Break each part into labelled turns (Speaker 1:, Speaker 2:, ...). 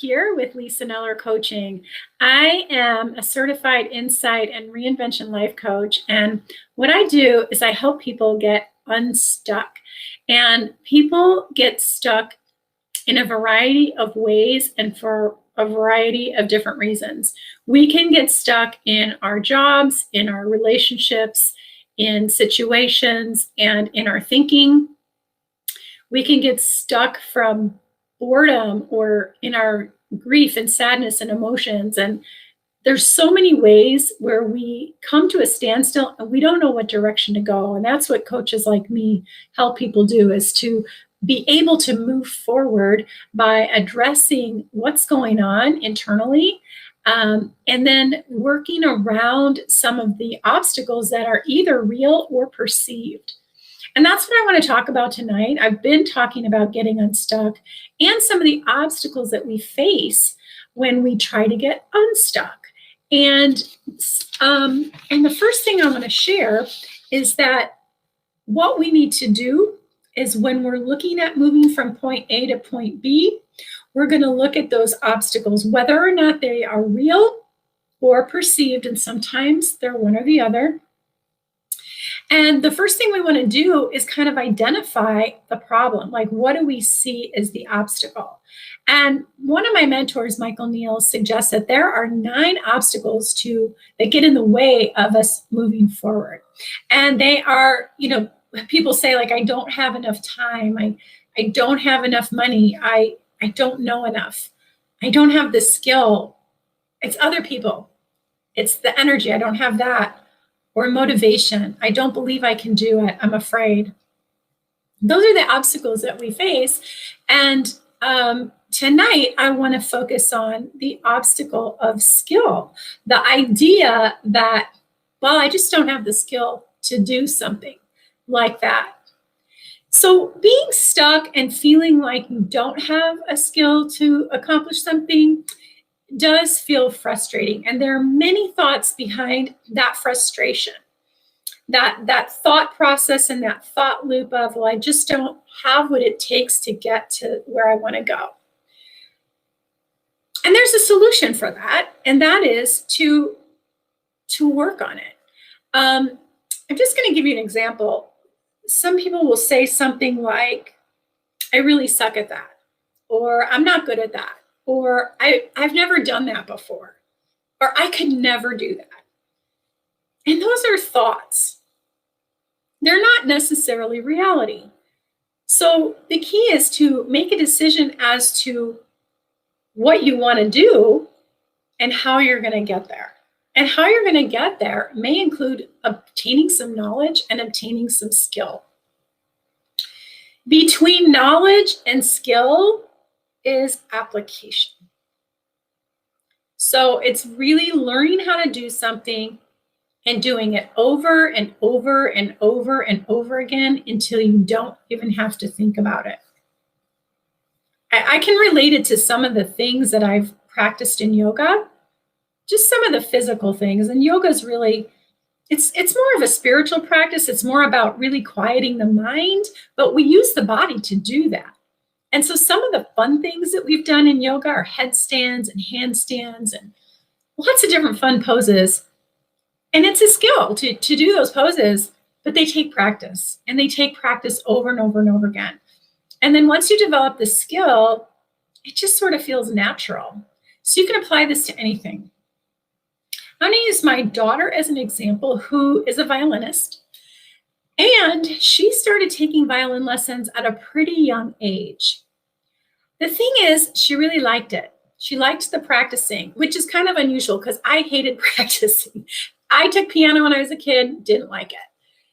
Speaker 1: Here with Lisa Neller Coaching. I am a certified insight and reinvention life coach. And what I do is I help people get unstuck. And people get stuck in a variety of ways and for a variety of different reasons. We can get stuck in our jobs, in our relationships, in situations, and in our thinking. We can get stuck from boredom or in our grief and sadness and emotions. And there's so many ways where we come to a standstill and we don't know what direction to go. And that's what coaches like me help people do, is to be able to move forward by addressing what's going on internally, and then working around some of the obstacles that are either real or perceived. And that's what I want to talk about tonight. I've been talking about getting unstuck and some of the obstacles that we face when we try to get unstuck. And the first thing I want to share is that what we need to do is, when we're looking at moving from point A to point B, we're going to look at those obstacles, whether or not they are real or perceived, and sometimes they're one or the other. And the first thing we want to do is kind of identify the problem. Like, what do we see as the obstacle? And one of my mentors, Michael Neal, suggests that there are 9 obstacles that get in the way of us moving forward. And they are, people say, like, I don't have enough time. I don't have enough money. I don't know enough. I don't have the skill. It's other people. It's the energy. I don't have that. Or motivation. I don't believe I can do it. I'm afraid. Those are the obstacles that we face. And tonight, I want to focus on the obstacle of skill. The idea that, well, I just don't have the skill to do something like that. So being stuck and feeling like you don't have a skill to accomplish something does feel frustrating. And there are many thoughts behind that frustration, that thought process and that thought loop of, well, I just don't have what it takes to get to where I want to go. And there's a solution for that, and that is to work on it. I'm just going to give you an example. Some people will say something like, I really suck at that, or I'm not good at that, or I've never done that before, or I could never do that. And those are thoughts. They're not necessarily reality. So the key is to make a decision as to what you want to do and how you're going to get there. And how you're going to get there may include obtaining some knowledge and obtaining some skill. Between knowledge and skill is application. So it's really learning how to do something and doing it over and over and over and over again until you don't even have to think about it. I can relate it to some of the things that I've practiced in yoga, just some of the physical things. And yoga is really, it's more of a spiritual practice. It's more about really quieting the mind, but we use the body to do that. And so some of the fun things that we've done in yoga are headstands and handstands and lots of different fun poses. And it's a skill to do those poses, but they take practice, and they take practice over and over and over again. And then once you develop the skill, it just sort of feels natural. So you can apply this to anything. I'm going to use my daughter as an example, who is a violinist. And she started taking violin lessons at a pretty young age. The thing is, she really liked it. She liked the practicing, which is kind of unusual because I hated practicing. I took piano when I was a kid, didn't like it.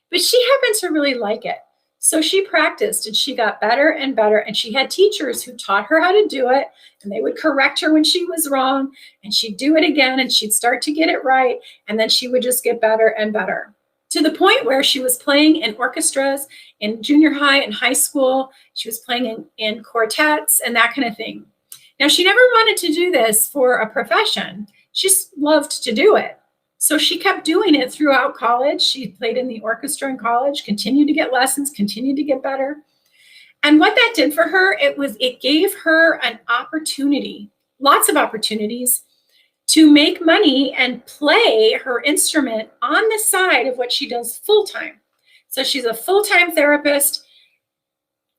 Speaker 1: But she happened to really like it. So she practiced and she got better and better. And she had teachers who taught her how to do it. And they would correct her when she was wrong. And she'd do it again and she'd start to get it right. And then she would just get better and better, to the point where she was playing in orchestras in junior high and high school. She was playing in quartets and that kind of thing. Now, she never wanted to do this for a profession. She just loved to do it. So she kept doing it throughout college. She played in the orchestra in college, continued to get lessons, continued to get better. And what that did for her, it gave her an opportunity lots of opportunities to make money and play her instrument on the side of what she does full-time. So she's a full-time therapist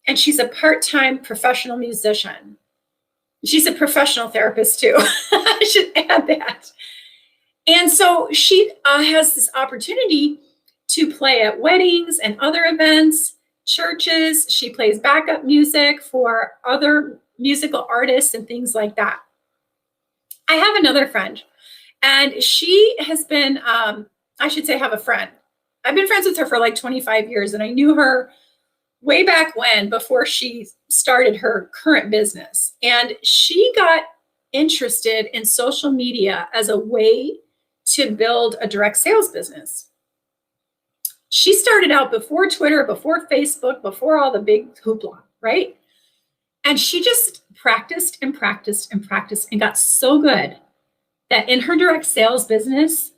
Speaker 1: and she's a part-time professional musician. She's a professional therapist too. I should add that. And so she has this opportunity to play at weddings and other events, churches. She plays backup music for other musical artists and things like that. I have another friend, and she has been, I should say have a friend. I've been friends with her for like 25 years, and I knew her way back when, before she started her current business. And she got interested in social media as a way to build a direct sales business. She started out before Twitter, before Facebook, before all the big hoopla, right? And she just practiced and practiced and practiced and got so good that in her direct sales business,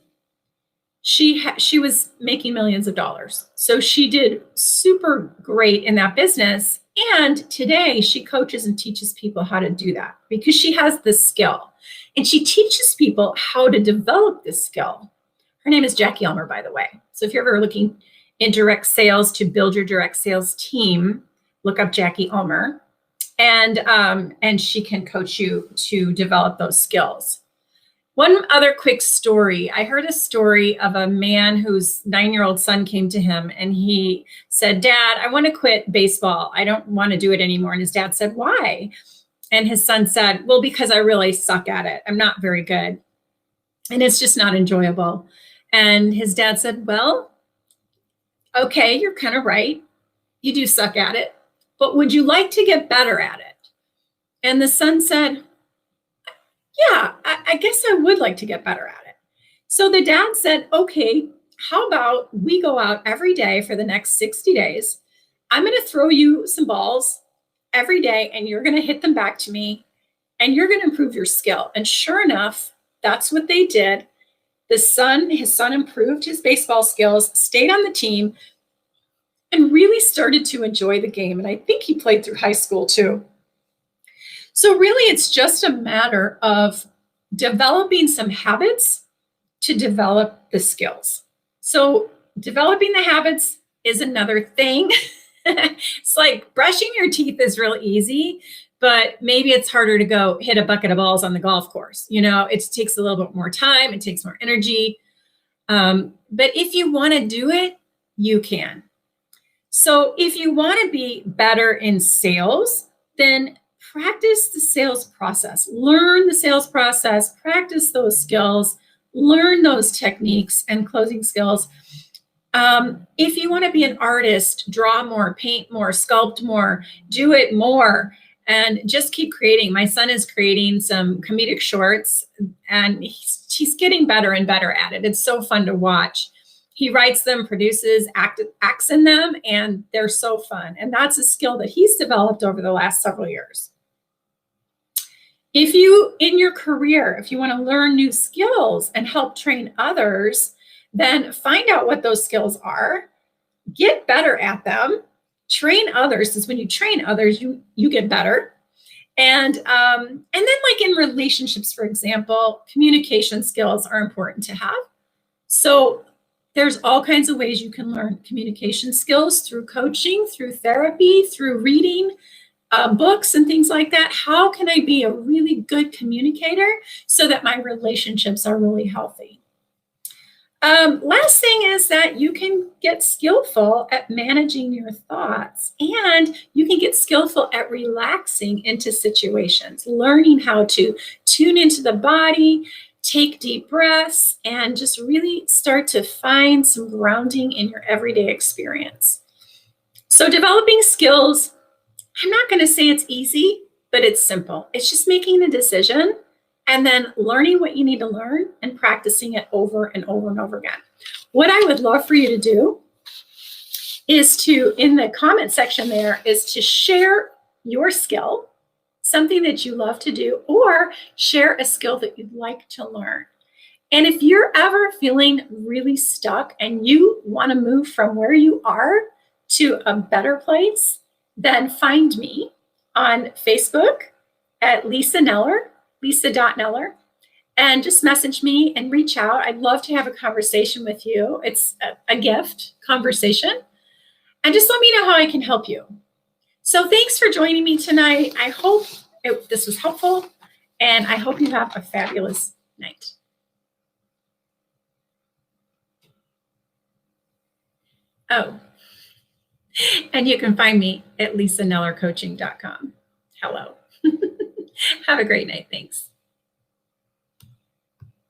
Speaker 1: she was making millions of dollars. So she did super great in that business. And today she coaches and teaches people how to do that because she has this skill. And she teaches people how to develop this skill. Her name is Jackie Elmer, by the way. So if you're ever looking in direct sales to build your direct sales team, look up Jackie Elmer. And she can coach you to develop those skills. One other quick story. I heard a story of a man whose 9-year-old son came to him and he said, "Dad, I want to quit baseball. I don't want to do it anymore." And his dad said, "Why?" And his son said, "Well, because I really suck at it. I'm not very good. And it's just not enjoyable." And his dad said, "Well, okay, you're kind of right. You do suck at it, but would you like to get better at it?" And the son said, "Yeah, I guess I would like to get better at it." So the dad said, "Okay, how about we go out every day for the next 60 days. I'm going to throw you some balls every day and you're going to hit them back to me and you're going to improve your skill." And sure enough, that's what they did. His son improved his baseball skills, stayed on the team, and really started to enjoy the game. And I think he played through high school too. So really, it's just a matter of developing some habits to develop the skills. So developing the habits is another thing. It's like brushing your teeth is real easy, but maybe it's harder to go hit a bucket of balls on the golf course. You know, it takes a little bit more time. It takes more energy. But if you want to do it, you can. So if you want to be better in sales, then practice the sales process, learn the sales process, practice those skills, learn those techniques and closing skills. If you want to be an artist, draw more, paint more, sculpt more, do it more, and just keep creating. My son is creating some comedic shorts and he's getting better and better at it. It's so fun to watch. He writes them, produces, acts in them, and they're so fun. And that's a skill that he's developed over the last several years. If you, in your career, if you want to learn new skills and help train others, then find out what those skills are, get better at them, train others, because when you train others, you get better. And then like in relationships, for example, communication skills are important to have. So there's all kinds of ways you can learn communication skills through coaching, through therapy, through reading books and things like that. How can I be a really good communicator so that my relationships are really healthy? Last thing is that you can get skillful at managing your thoughts, and you can get skillful at relaxing into situations, learning how to tune into the body, take deep breaths, and just really start to find some grounding in your everyday experience. So developing skills, I'm not going to say it's easy, but it's simple. It's just making the decision and then learning what you need to learn and practicing it over and over and over again. What I would love for you to do is to, in the comment section there, is to share your skill, something that you love to do, or share a skill that you'd like to learn. And if you're ever feeling really stuck and you want to move from where you are to a better place, then find me on Facebook at Lisa Neller, lisa.neller, and just message me and reach out. I'd love to have a conversation with you. It's a gift conversation. And just let me know how I can help you. So thanks for joining me tonight. I hope this was helpful, and I hope you have a fabulous night. Oh, and you can find me at lisanellercoaching.com. Hello. Have a great night. Thanks.